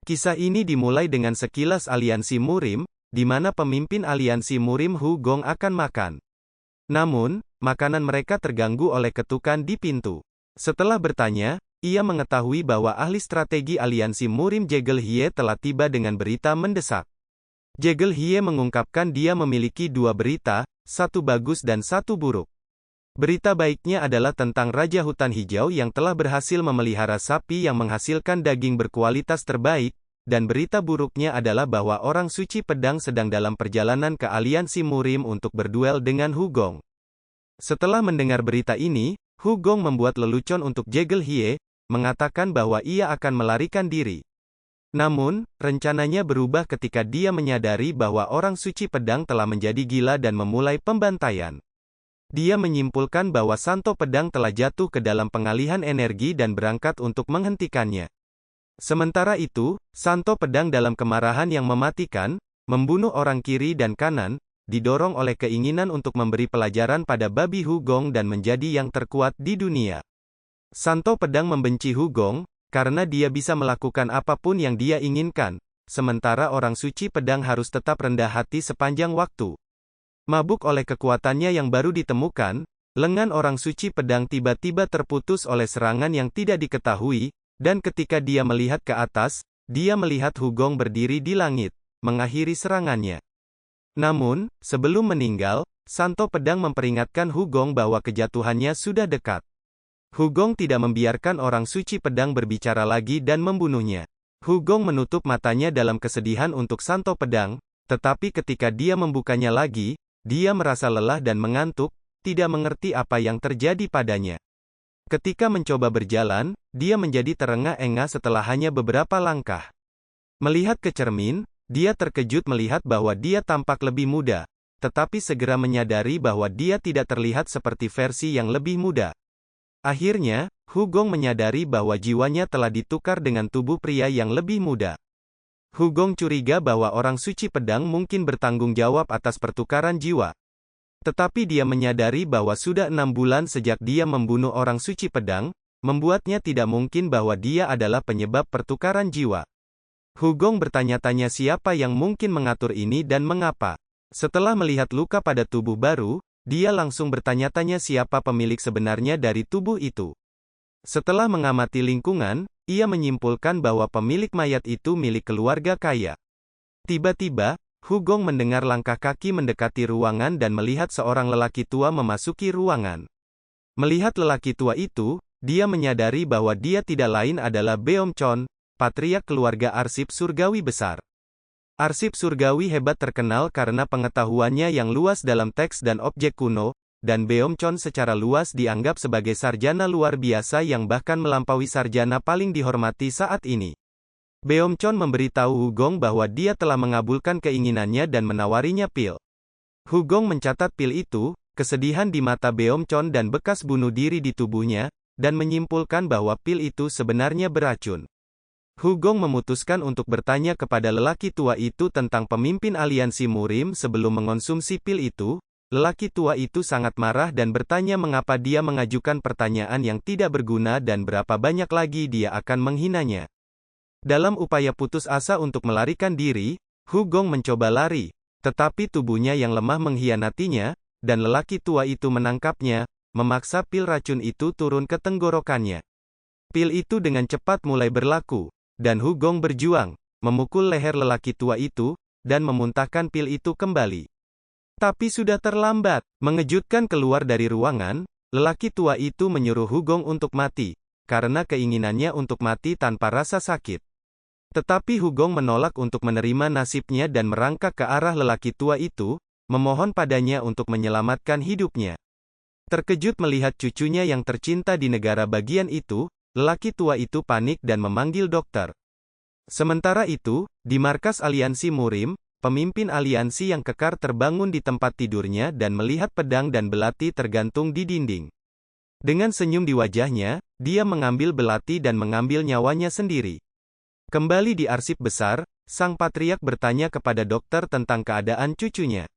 Kisah ini dimulai dengan sekilas aliansi Murim, di mana pemimpin aliansi Murim Hu Gong akan makan. Namun, makanan mereka terganggu oleh ketukan di pintu. Setelah bertanya, ia mengetahui bahwa ahli strategi aliansi Murim Jegel Hie telah tiba dengan berita mendesak. Jegel Hie mengungkapkan dia memiliki dua berita, satu bagus dan satu buruk. Berita baiknya adalah tentang Raja Hutan Hijau yang telah berhasil memelihara sapi yang menghasilkan daging berkualitas terbaik, dan berita buruknya adalah bahwa orang suci pedang sedang dalam perjalanan ke aliansi Murim untuk berduel dengan Hu Gong. Setelah mendengar berita ini, Hu Gong membuat lelucon untuk Jegel Hie, mengatakan bahwa ia akan melarikan diri. Namun, rencananya berubah ketika dia menyadari bahwa orang suci pedang telah menjadi gila dan memulai pembantaian. Dia menyimpulkan bahwa Santo Pedang telah jatuh ke dalam pengalihan energi dan berangkat untuk menghentikannya. Sementara itu, Santo Pedang dalam kemarahan yang mematikan, membunuh orang kiri dan kanan, didorong oleh keinginan untuk memberi pelajaran pada babi Hu Gong dan menjadi yang terkuat di dunia. Santo Pedang membenci Hu Gong, karena dia bisa melakukan apapun yang dia inginkan, sementara orang suci pedang harus tetap rendah hati sepanjang waktu. Mabuk oleh kekuatannya yang baru ditemukan, lengan orang suci pedang tiba-tiba terputus oleh serangan yang tidak diketahui, dan ketika dia melihat ke atas, dia melihat Hu Gong berdiri di langit, mengakhiri serangannya. Namun, sebelum meninggal, Santo Pedang memperingatkan Hu Gong bahwa kejatuhannya sudah dekat. Hu Gong tidak membiarkan orang suci pedang berbicara lagi dan membunuhnya. Hu Gong menutup matanya dalam kesedihan untuk Santo Pedang, tetapi ketika dia membukanya lagi, dia merasa lelah dan mengantuk, tidak mengerti apa yang terjadi padanya. Ketika mencoba berjalan, dia menjadi terengah-engah setelah hanya beberapa langkah. Melihat ke cermin, dia terkejut melihat bahwa dia tampak lebih muda, tetapi segera menyadari bahwa dia tidak terlihat seperti versi yang lebih muda. Akhirnya, Hu Gong menyadari bahwa jiwanya telah ditukar dengan tubuh pria yang lebih muda. Hu Gong curiga bahwa orang suci pedang mungkin bertanggung jawab atas pertukaran jiwa. Tetapi dia menyadari bahwa sudah 6 bulan sejak dia membunuh orang suci pedang, membuatnya tidak mungkin bahwa dia adalah penyebab pertukaran jiwa. Hu Gong bertanya-tanya siapa yang mungkin mengatur ini dan mengapa. Setelah melihat luka pada tubuh baru, dia langsung bertanya-tanya siapa pemilik sebenarnya dari tubuh itu. Setelah mengamati lingkungan, ia menyimpulkan bahwa pemilik mayat itu milik keluarga kaya. Tiba-tiba, Hu Gong mendengar langkah kaki mendekati ruangan dan melihat seorang lelaki tua memasuki ruangan. Melihat lelaki tua itu, dia menyadari bahwa dia tidak lain adalah Beom Chon, patriark keluarga arsip surgawi besar. Arsip surgawi hebat terkenal karena pengetahuannya yang luas dalam teks dan objek kuno, dan Beom Chon secara luas dianggap sebagai sarjana luar biasa yang bahkan melampaui sarjana paling dihormati saat ini. Beom Chon memberitahu Hu Gong bahwa dia telah mengabulkan keinginannya dan menawarinya pil. Hu Gong mencatat pil itu, kesedihan di mata Beom Chon dan bekas bunuh diri di tubuhnya, dan menyimpulkan bahwa pil itu sebenarnya beracun. Hu Gong memutuskan untuk bertanya kepada lelaki tua itu tentang pemimpin aliansi Murim sebelum mengonsumsi pil itu. Lelaki tua itu sangat marah dan bertanya mengapa dia mengajukan pertanyaan yang tidak berguna dan berapa banyak lagi dia akan menghinanya. Dalam upaya putus asa untuk melarikan diri, Hu Gong mencoba lari, tetapi tubuhnya yang lemah mengkhianatinya, dan lelaki tua itu menangkapnya, memaksa pil racun itu turun ke tenggorokannya. Pil itu dengan cepat mulai berlaku, dan Hu Gong berjuang, memukul leher lelaki tua itu, dan memuntahkan pil itu kembali. Tapi sudah terlambat. Mengejutkan keluar dari ruangan, lelaki tua itu menyuruh Hu Gong untuk mati, karena keinginannya untuk mati tanpa rasa sakit. Tetapi Hu Gong menolak untuk menerima nasibnya dan merangkak ke arah lelaki tua itu, memohon padanya untuk menyelamatkan hidupnya. Terkejut melihat cucunya yang tercinta di negara bagian itu, lelaki tua itu panik dan memanggil dokter. Sementara itu, di markas aliansi Murim, pemimpin aliansi yang kekar terbangun di tempat tidurnya dan melihat pedang dan belati tergantung di dinding. Dengan senyum di wajahnya, dia mengambil belati dan mengambil nyawanya sendiri. Kembali di arsip besar, sang patriark bertanya kepada dokter tentang keadaan cucunya.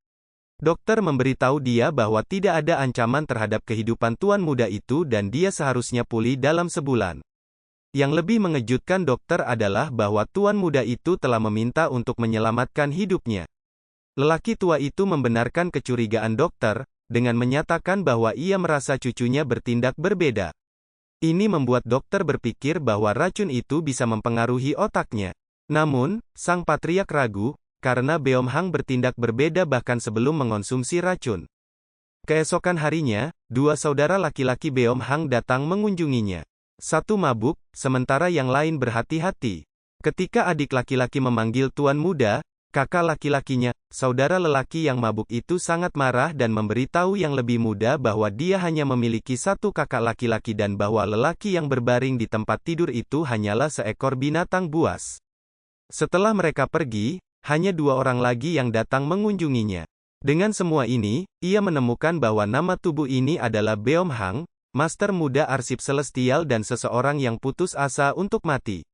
Dokter memberitahu dia bahwa tidak ada ancaman terhadap kehidupan tuan muda itu dan dia seharusnya pulih dalam sebulan. Yang lebih mengejutkan dokter adalah bahwa tuan muda itu telah meminta untuk menyelamatkan hidupnya. Lelaki tua itu membenarkan kecurigaan dokter, dengan menyatakan bahwa ia merasa cucunya bertindak berbeda. Ini membuat dokter berpikir bahwa racun itu bisa mempengaruhi otaknya. Namun, sang patriark ragu, karena Beom Hang bertindak berbeda bahkan sebelum mengonsumsi racun. Keesokan harinya, dua saudara laki-laki Beom Hang datang mengunjunginya. Satu mabuk, sementara yang lain berhati-hati. Ketika adik laki-laki memanggil tuan muda, kakak laki-lakinya, saudara lelaki yang mabuk itu sangat marah dan memberitahu yang lebih muda bahwa dia hanya memiliki satu kakak laki-laki dan bahwa lelaki yang berbaring di tempat tidur itu hanyalah seekor binatang buas. Setelah mereka pergi, hanya dua orang lagi yang datang mengunjunginya. Dengan semua ini, ia menemukan bahwa nama tubuh ini adalah Beom Hang, master muda arsip celestial dan seseorang yang putus asa untuk mati.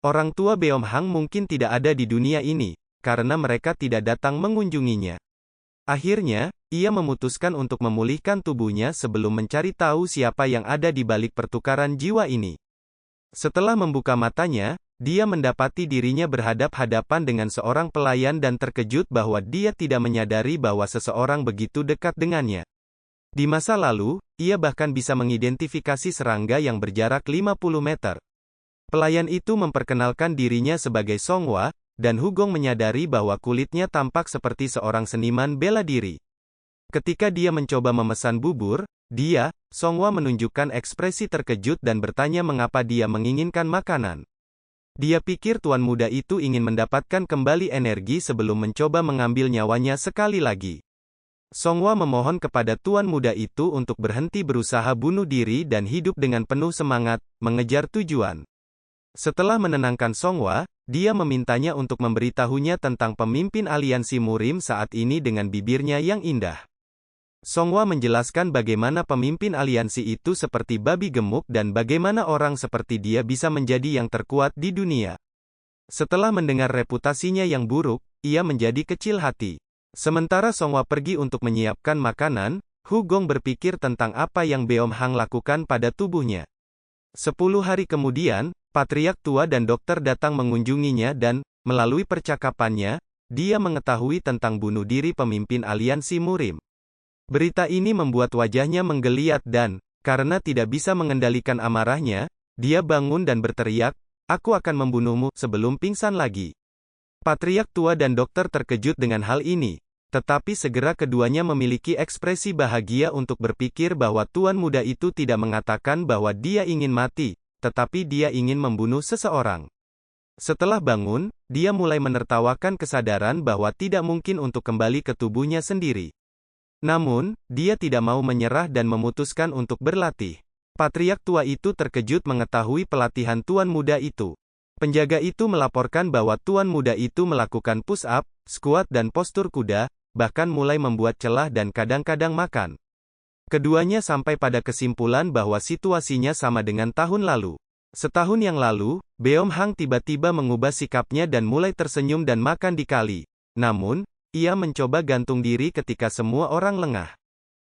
Orang tua Beom Hang mungkin tidak ada di dunia ini, karena mereka tidak datang mengunjunginya. Akhirnya, ia memutuskan untuk memulihkan tubuhnya sebelum mencari tahu siapa yang ada di balik pertukaran jiwa ini. Setelah membuka matanya, dia mendapati dirinya berhadap-hadapan dengan seorang pelayan dan terkejut bahwa dia tidak menyadari bahwa seseorang begitu dekat dengannya. Di masa lalu, ia bahkan bisa mengidentifikasi serangga yang berjarak 50 meter. Pelayan itu memperkenalkan dirinya sebagai Songhua, dan Hugong menyadari bahwa kulitnya tampak seperti seorang seniman bela diri. Ketika dia mencoba memesan bubur, Songhua menunjukkan ekspresi terkejut dan bertanya mengapa dia menginginkan makanan. Dia pikir tuan muda itu ingin mendapatkan kembali energi sebelum mencoba mengambil nyawanya sekali lagi. Songhua memohon kepada tuan muda itu untuk berhenti berusaha bunuh diri dan hidup dengan penuh semangat, mengejar tujuan. Setelah menenangkan Songhua, dia memintanya untuk memberitahunya tentang pemimpin aliansi Murim saat ini dengan bibirnya yang indah. Songhua menjelaskan bagaimana pemimpin aliansi itu seperti babi gemuk dan bagaimana orang seperti dia bisa menjadi yang terkuat di dunia. Setelah mendengar reputasinya yang buruk, ia menjadi kecil hati. Sementara Songhua pergi untuk menyiapkan makanan, Hugong berpikir tentang apa yang Beom Hang lakukan pada tubuhnya. 10 hari kemudian, patriark tua dan dokter datang mengunjunginya dan, melalui percakapannya, dia mengetahui tentang bunuh diri pemimpin aliansi Murim. Berita ini membuat wajahnya menggeliat dan, karena tidak bisa mengendalikan amarahnya, dia bangun dan berteriak, "Aku akan membunuhmu," sebelum pingsan lagi. Patriark tua dan dokter terkejut dengan hal ini, tetapi segera keduanya memiliki ekspresi bahagia untuk berpikir bahwa tuan muda itu tidak mengatakan bahwa dia ingin mati, tetapi dia ingin membunuh seseorang. Setelah bangun, dia mulai menertawakan kesadaran bahwa tidak mungkin untuk kembali ke tubuhnya sendiri. Namun, dia tidak mau menyerah dan memutuskan untuk berlatih. Patriark tua itu terkejut mengetahui pelatihan tuan muda itu. Penjaga itu melaporkan bahwa tuan muda itu melakukan push-up, squat dan postur kuda, bahkan mulai membuat celah dan kadang-kadang makan. Keduanya sampai pada kesimpulan bahwa situasinya sama dengan tahun lalu. Setahun yang lalu, Beom Hang tiba-tiba mengubah sikapnya dan mulai tersenyum dan makan di kali. Namun, ia mencoba gantung diri ketika semua orang lengah.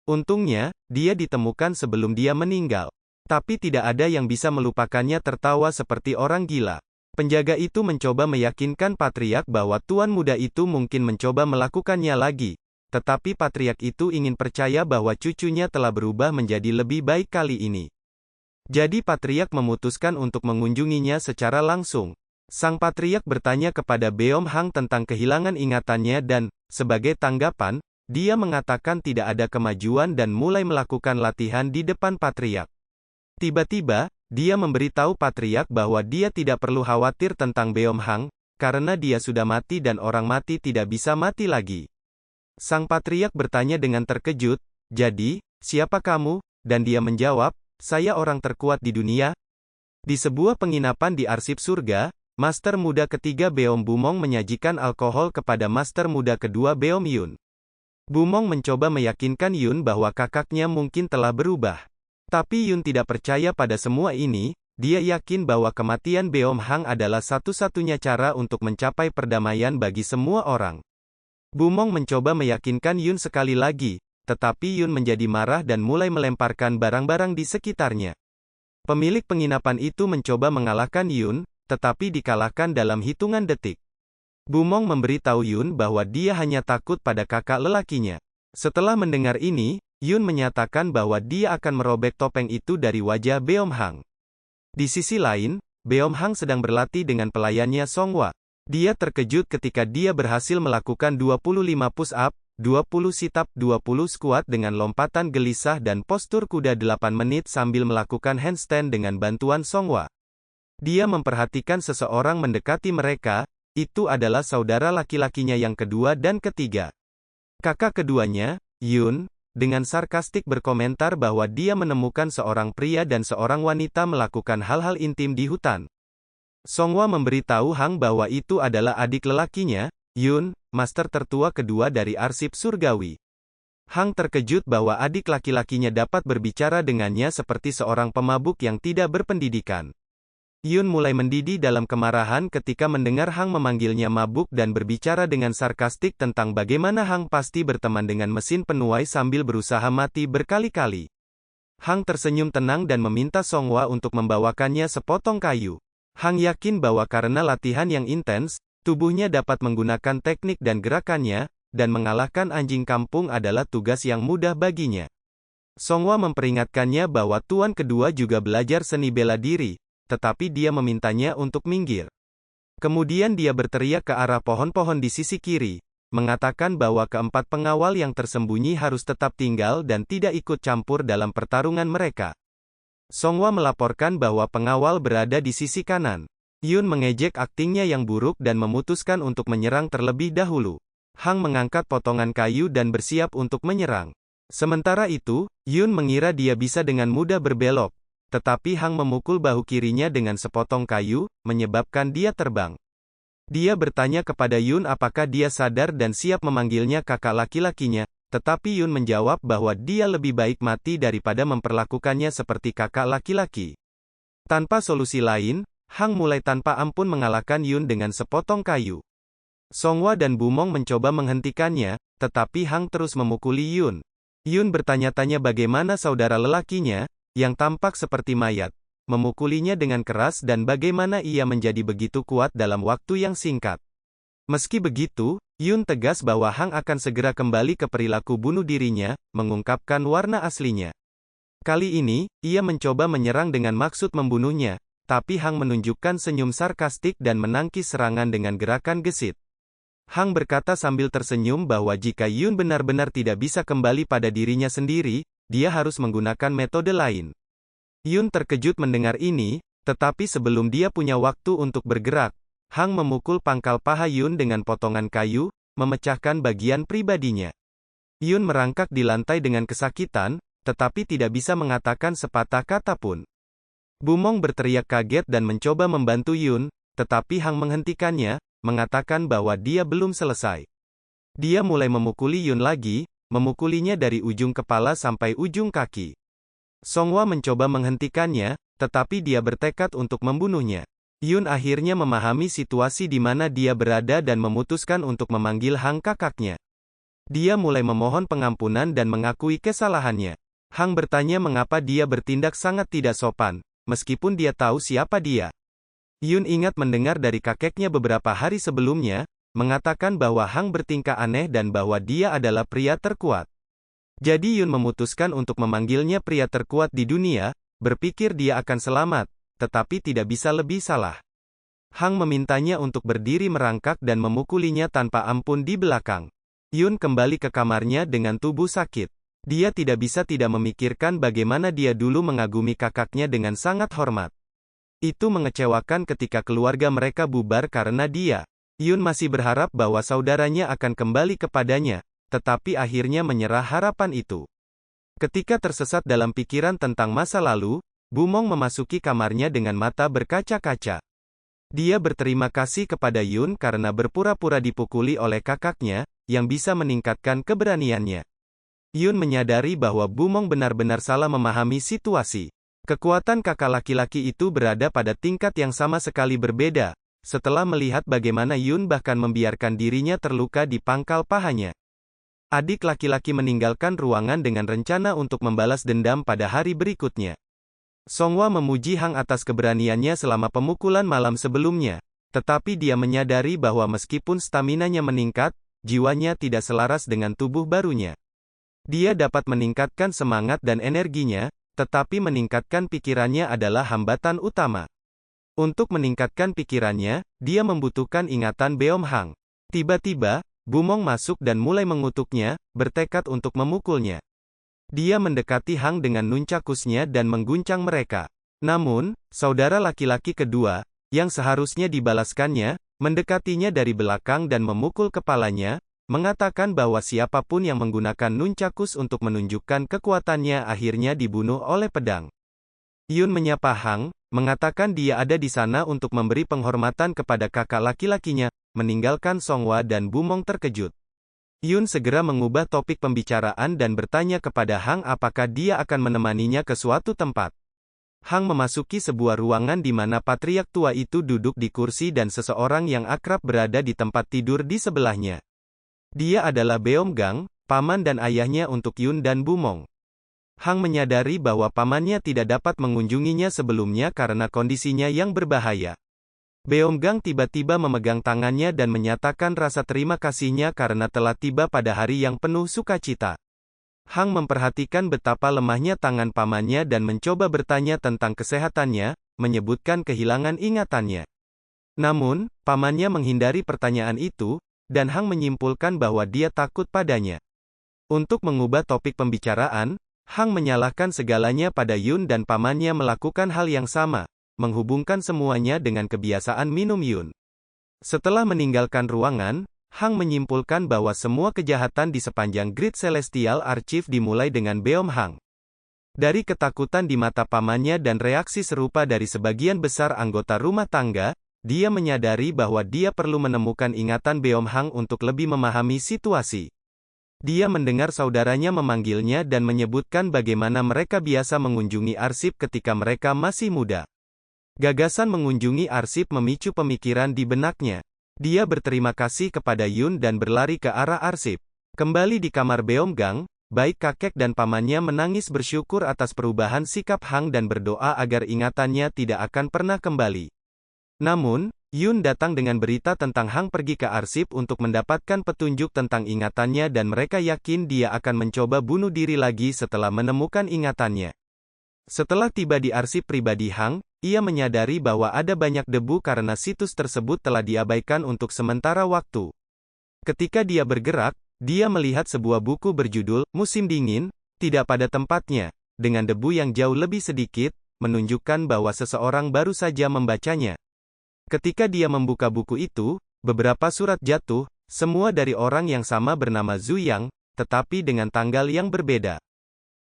Untungnya, dia ditemukan sebelum dia meninggal. Tapi tidak ada yang bisa melupakannya tertawa seperti orang gila. Penjaga itu mencoba meyakinkan patriark bahwa tuan muda itu mungkin mencoba melakukannya lagi. Tetapi patriark itu ingin percaya bahwa cucunya telah berubah menjadi lebih baik kali ini. Jadi patriark memutuskan untuk mengunjunginya secara langsung. Sang patriark bertanya kepada Beom Hang tentang kehilangan ingatannya dan, sebagai tanggapan, dia mengatakan tidak ada kemajuan dan mulai melakukan latihan di depan patriark. Tiba-tiba, dia memberitahu patriark bahwa dia tidak perlu khawatir tentang Beom Hang, karena dia sudah mati dan orang mati tidak bisa mati lagi. Sang patriark bertanya dengan terkejut, "Jadi, siapa kamu?" Dan dia menjawab, "Saya orang terkuat di dunia." Di sebuah penginapan di arsip surga, master muda ketiga Beom Bumong menyajikan alkohol kepada master muda kedua Beom Yun. Bumong mencoba meyakinkan Yun bahwa kakaknya mungkin telah berubah. Tapi Yun tidak percaya pada semua ini, dia yakin bahwa kematian Beom Hang adalah satu-satunya cara untuk mencapai perdamaian bagi semua orang. Bumong mencoba meyakinkan Yun sekali lagi, tetapi Yun menjadi marah dan mulai melemparkan barang-barang di sekitarnya. Pemilik penginapan itu mencoba mengalahkan Yun, tetapi dikalahkan dalam hitungan detik. Bumong memberitahu Yun bahwa dia hanya takut pada kakak lelakinya. Setelah mendengar ini, Yun menyatakan bahwa dia akan merobek topeng itu dari wajah Beom Hang. Di sisi lain, Beom Hang sedang berlatih dengan pelayannya Songhwa. Dia terkejut ketika dia berhasil melakukan 25 push-up, 20 sit-up, 20 squat dengan lompatan gelisah dan postur kuda 8 menit sambil melakukan handstand dengan bantuan Songhwa. Dia memperhatikan seseorang mendekati mereka, itu adalah saudara laki-lakinya yang kedua dan ketiga. Kakak keduanya, Yun, dengan sarkastik berkomentar bahwa dia menemukan seorang pria dan seorang wanita melakukan hal-hal intim di hutan. Songhwa memberitahu Hang bahwa itu adalah adik lelakinya, Yun, master tertua kedua dari arsip surgawi. Hang terkejut bahwa adik laki-lakinya dapat berbicara dengannya seperti seorang pemabuk yang tidak berpendidikan. Yun mulai mendidih dalam kemarahan ketika mendengar Hang memanggilnya mabuk dan berbicara dengan sarkastik tentang bagaimana Hang pasti berteman dengan mesin penuai sambil berusaha mati berkali-kali. Hang tersenyum tenang dan meminta Songhwa untuk membawakannya sepotong kayu. Hang yakin bahwa karena latihan yang intens, tubuhnya dapat menggunakan teknik dan gerakannya, dan mengalahkan anjing kampung adalah tugas yang mudah baginya. Songhwa memperingatkannya bahwa tuan kedua juga belajar seni bela diri, tetapi dia memintanya untuk minggir. Kemudian dia berteriak ke arah pohon-pohon di sisi kiri, mengatakan bahwa keempat pengawal yang tersembunyi harus tetap tinggal dan tidak ikut campur dalam pertarungan mereka. Songhwa melaporkan bahwa pengawal berada di sisi kanan. Yun mengejek aktingnya yang buruk dan memutuskan untuk menyerang terlebih dahulu. Hang mengangkat potongan kayu dan bersiap untuk menyerang. Sementara itu, Yun mengira dia bisa dengan mudah berbelok, tetapi Hang memukul bahu kirinya dengan sepotong kayu, menyebabkan dia terbang. Dia bertanya kepada Yun apakah dia sadar dan siap memanggilnya kakak laki-lakinya, tetapi Yun menjawab bahwa dia lebih baik mati daripada memperlakukannya seperti kakak laki-laki. Tanpa solusi lain, Hang mulai tanpa ampun mengalahkan Yun dengan sepotong kayu. Songhwa dan Bumong mencoba menghentikannya, tetapi Hang terus memukuli Yun. Yun bertanya-tanya bagaimana saudara lelakinya, yang tampak seperti mayat, memukulinya dengan keras dan bagaimana ia menjadi begitu kuat dalam waktu yang singkat. Meski begitu, Yun tegas bahwa Hang akan segera kembali ke perilaku bunuh dirinya, mengungkapkan warna aslinya. Kali ini, ia mencoba menyerang dengan maksud membunuhnya, tapi Hang menunjukkan senyum sarkastik dan menangkis serangan dengan gerakan gesit. Hang berkata sambil tersenyum bahwa jika Yun benar-benar tidak bisa kembali pada dirinya sendiri, dia harus menggunakan metode lain. Yun terkejut mendengar ini, tetapi sebelum dia punya waktu untuk bergerak, Hang memukul pangkal paha Yun dengan potongan kayu, memecahkan bagian pribadinya. Yun merangkak di lantai dengan kesakitan, tetapi tidak bisa mengatakan sepatah kata pun. Bumong berteriak kaget dan mencoba membantu Yun, tetapi Hang menghentikannya, mengatakan bahwa dia belum selesai. Dia mulai memukuli Yun lagi, memukulinya dari ujung kepala sampai ujung kaki. Songhwa mencoba menghentikannya, tetapi dia bertekad untuk membunuhnya. Yun akhirnya memahami situasi di mana dia berada dan memutuskan untuk memanggil Hang kakaknya. Dia mulai memohon pengampunan dan mengakui kesalahannya. Hang bertanya mengapa dia bertindak sangat tidak sopan, meskipun dia tahu siapa dia. Yun ingat mendengar dari kakeknya beberapa hari sebelumnya, mengatakan bahwa Hang bertingkah aneh dan bahwa dia adalah pria terkuat. Jadi Yun memutuskan untuk memanggilnya pria terkuat di dunia, berpikir dia akan selamat, tetapi tidak bisa lebih salah. Hang memintanya untuk berdiri merangkak dan memukulinya tanpa ampun di belakang. Yun kembali ke kamarnya dengan tubuh sakit. Dia tidak bisa tidak memikirkan bagaimana dia dulu mengagumi kakaknya dengan sangat hormat. Itu mengecewakan ketika keluarga mereka bubar karena dia. Yun masih berharap bahwa saudaranya akan kembali kepadanya, tetapi akhirnya menyerah harapan itu. Ketika tersesat dalam pikiran tentang masa lalu, Bumong memasuki kamarnya dengan mata berkaca-kaca. Dia berterima kasih kepada Yun karena berpura-pura dipukuli oleh kakaknya, yang bisa meningkatkan keberaniannya. Yun menyadari bahwa Bumong benar-benar salah memahami situasi. Kekuatan kakak laki-laki itu berada pada tingkat yang sama sekali berbeda, setelah melihat bagaimana Yun bahkan membiarkan dirinya terluka di pangkal pahanya. Adik laki-laki meninggalkan ruangan dengan rencana untuk membalas dendam pada hari berikutnya. Songhua memuji Hang atas keberaniannya selama pemukulan malam sebelumnya. Tetapi dia menyadari bahwa meskipun staminanya meningkat, jiwanya tidak selaras dengan tubuh barunya. Dia dapat meningkatkan semangat dan energinya, tetapi meningkatkan pikirannya adalah hambatan utama. Untuk meningkatkan pikirannya, dia membutuhkan ingatan Beom Hang. Tiba-tiba, Bumong masuk dan mulai mengutuknya, bertekad untuk memukulnya. Dia mendekati Hang dengan nunchakusnya dan mengguncang mereka. Namun, saudara laki-laki kedua, yang seharusnya dibalaskannya, mendekatinya dari belakang dan memukul kepalanya, mengatakan bahwa siapapun yang menggunakan nunchakus untuk menunjukkan kekuatannya akhirnya dibunuh oleh pedang. Yun menyapa Hang, mengatakan dia ada di sana untuk memberi penghormatan kepada kakak laki-lakinya, meninggalkan Songhua dan Bumong terkejut. Yun segera mengubah topik pembicaraan dan bertanya kepada Hang apakah dia akan menemaninya ke suatu tempat. Hang memasuki sebuah ruangan di mana patriark tua itu duduk di kursi dan seseorang yang akrab berada di tempat tidur di sebelahnya. Dia adalah Beom Gang, paman dan ayahnya untuk Yun dan Bumong. Hang menyadari bahwa pamannya tidak dapat mengunjunginya sebelumnya karena kondisinya yang berbahaya. Beom Gang tiba-tiba memegang tangannya dan menyatakan rasa terima kasihnya karena telah tiba pada hari yang penuh sukacita. Hang memperhatikan betapa lemahnya tangan pamannya dan mencoba bertanya tentang kesehatannya, menyebutkan kehilangan ingatannya. Namun, pamannya menghindari pertanyaan itu, dan Hang menyimpulkan bahwa dia takut padanya. Untuk mengubah topik pembicaraan, Hang menyalahkan segalanya pada Yun dan pamannya melakukan hal yang sama, menghubungkan semuanya dengan kebiasaan minum Yun. Setelah meninggalkan ruangan, Hang menyimpulkan bahwa semua kejahatan di sepanjang Great Celestial Archive dimulai dengan Beom Hang. Dari ketakutan di mata pamannya dan reaksi serupa dari sebagian besar anggota rumah tangga, dia menyadari bahwa dia perlu menemukan ingatan Beom Hang untuk lebih memahami situasi. Dia mendengar saudaranya memanggilnya dan menyebutkan bagaimana mereka biasa mengunjungi arsip ketika mereka masih muda. Gagasan mengunjungi arsip memicu pemikiran di benaknya. Dia berterima kasih kepada Yun dan berlari ke arah arsip. Kembali di kamar Beom Gang, baik kakek dan pamannya menangis bersyukur atas perubahan sikap Hang dan berdoa agar ingatannya tidak akan pernah kembali. Namun, Yun datang dengan berita tentang Hang pergi ke arsip untuk mendapatkan petunjuk tentang ingatannya dan mereka yakin dia akan mencoba bunuh diri lagi setelah menemukan ingatannya. Setelah tiba di arsip pribadi Hang, ia menyadari bahwa ada banyak debu karena situs tersebut telah diabaikan untuk sementara waktu. Ketika dia bergerak, dia melihat sebuah buku berjudul Musim Dingin, tidak pada tempatnya, dengan debu yang jauh lebih sedikit, menunjukkan bahwa seseorang baru saja membacanya. Ketika dia membuka buku itu, beberapa surat jatuh, semua dari orang yang sama bernama Zhu Yang, tetapi dengan tanggal yang berbeda.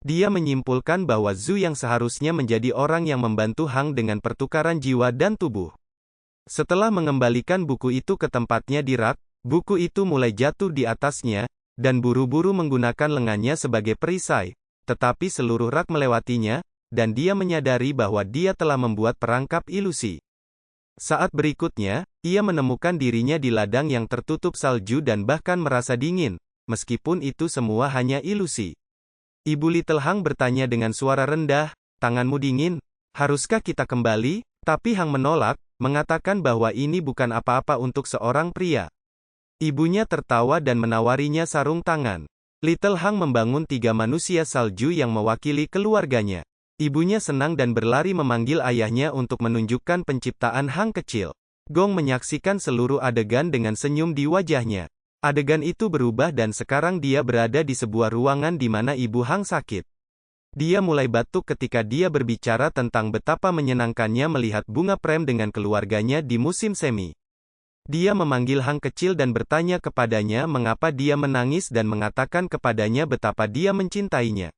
Dia menyimpulkan bahwa Zhu yang seharusnya menjadi orang yang membantu Hang dengan pertukaran jiwa dan tubuh. Setelah mengembalikan buku itu ke tempatnya di rak, buku itu mulai jatuh di atasnya, dan buru-buru menggunakan lengannya sebagai perisai, tetapi seluruh rak melewatinya, dan dia menyadari bahwa dia telah membuat perangkap ilusi. Saat berikutnya, ia menemukan dirinya di ladang yang tertutup salju dan bahkan merasa dingin, meskipun itu semua hanya ilusi. Ibu Little Hang bertanya dengan suara rendah, "Tanganmu dingin? Haruskah kita kembali?" Tapi Hang menolak, mengatakan bahwa ini bukan apa-apa untuk seorang pria. Ibunya tertawa dan menawarinya sarung tangan. Little Hang membangun 3 manusia salju yang mewakili keluarganya. Ibunya senang dan berlari memanggil ayahnya untuk menunjukkan penciptaan Hang kecil. Gong menyaksikan seluruh adegan dengan senyum di wajahnya. Adegan itu berubah dan sekarang dia berada di sebuah ruangan di mana ibu Hang sakit. Dia mulai batuk ketika dia berbicara tentang betapa menyenangkannya melihat bunga prem dengan keluarganya di musim semi. Dia memanggil Hang kecil dan bertanya kepadanya mengapa dia menangis dan mengatakan kepadanya betapa dia mencintainya.